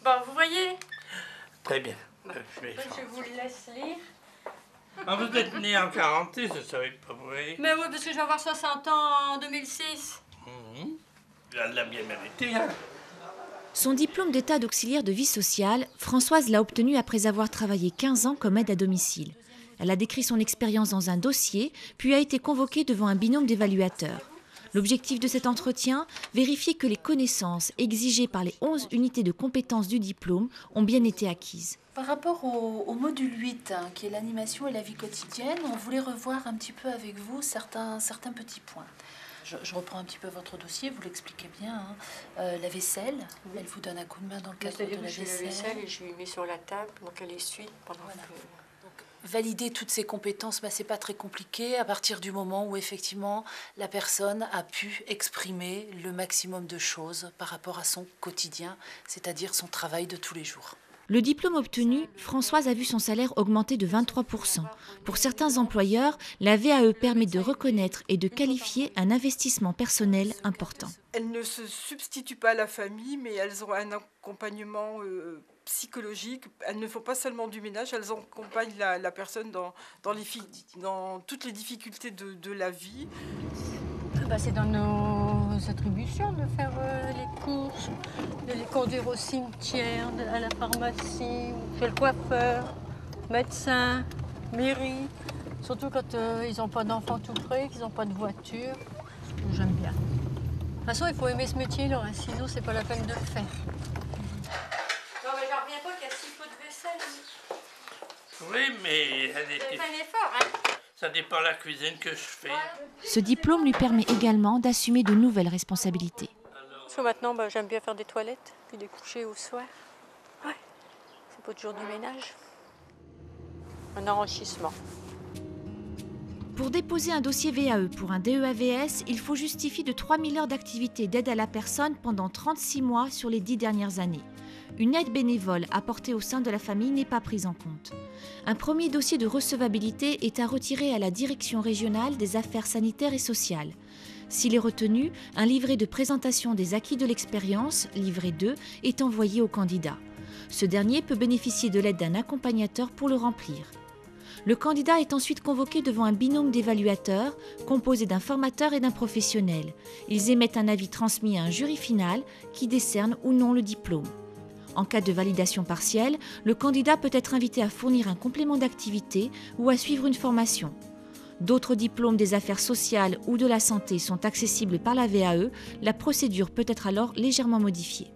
Bon, vous voyez? Très bien. Je vous le laisse lire. Ah, vous êtes né en 46, je ne savais pas, vous voyez. Mais oui, parce que je vais avoir 60 ans en 2006. Elle l'a bien mérité, hein. Son diplôme d'état d'auxiliaire de vie sociale, Françoise l'a obtenu après avoir travaillé 15 ans comme aide à domicile. Elle a décrit son expérience dans un dossier, puis a été convoquée devant un binôme d'évaluateurs. L'objectif de cet entretien, vérifier que les connaissances exigées par les 11 unités de compétences du diplôme ont bien été acquises. Par rapport au module 8, qui est l'animation et la vie quotidienne, on voulait revoir un petit peu avec vous certains petits points. Je reprends un petit peu votre dossier, vous l'expliquez bien. Hein. La vaisselle, oui. Elle vous donne un coup de main dans le cadre de la vaisselle. Et je lui mets sur la table, donc elle essuie pendant que... Valider toutes ces compétences, c'est pas très compliqué à partir du moment où effectivement la personne a pu exprimer le maximum de choses par rapport à son quotidien, c'est-à-dire son travail de tous les jours. Le diplôme obtenu, Françoise a vu son salaire augmenter de 23%. Pour certains employeurs, la VAE permet de reconnaître et de qualifier un investissement personnel important. Elles ne se substituent pas à la famille, mais elles ont un accompagnement psychologique. Elles ne font pas seulement du ménage, elles accompagnent la personne dans toutes les difficultés de la vie. C'est dans nos attributions de faire les courses, de les conduire au cimetière, à la pharmacie, chez le coiffeur, médecin, mairie. Surtout quand ils n'ont pas d'enfants tout près, qu'ils n'ont pas de voiture. J'aime bien. De toute façon, il faut aimer ce métier-là, hein, sinon c'est pas la peine de le faire. Non, mais j'en reviens pas qu'il y a si peu de vaisselle. Oui, mais... C'est pas un effort, hein. Ça dépend de la cuisine que je fais. Ce diplôme lui permet également d'assumer de nouvelles responsabilités. Parce que maintenant, j'aime bien faire des toilettes, puis des couchers au soir. Ouais, c'est pas toujours du ménage. Un enrichissement. Pour déposer un dossier VAE pour un DEAVS, il faut justifier de 3000 heures d'activité d'aide à la personne pendant 36 mois sur les 10 dernières années. Une aide bénévole apportée au sein de la famille n'est pas prise en compte. Un premier dossier de recevabilité est à retirer à la Direction régionale des affaires sanitaires et sociales. S'il est retenu, un livret de présentation des acquis de l'expérience, livret 2, est envoyé au candidat. Ce dernier peut bénéficier de l'aide d'un accompagnateur pour le remplir. Le candidat est ensuite convoqué devant un binôme d'évaluateurs, composé d'un formateur et d'un professionnel. Ils émettent un avis transmis à un jury final qui décerne ou non le diplôme. En cas de validation partielle, le candidat peut être invité à fournir un complément d'activité ou à suivre une formation. D'autres diplômes des affaires sociales ou de la santé sont accessibles par la VAE, la procédure peut être alors légèrement modifiée.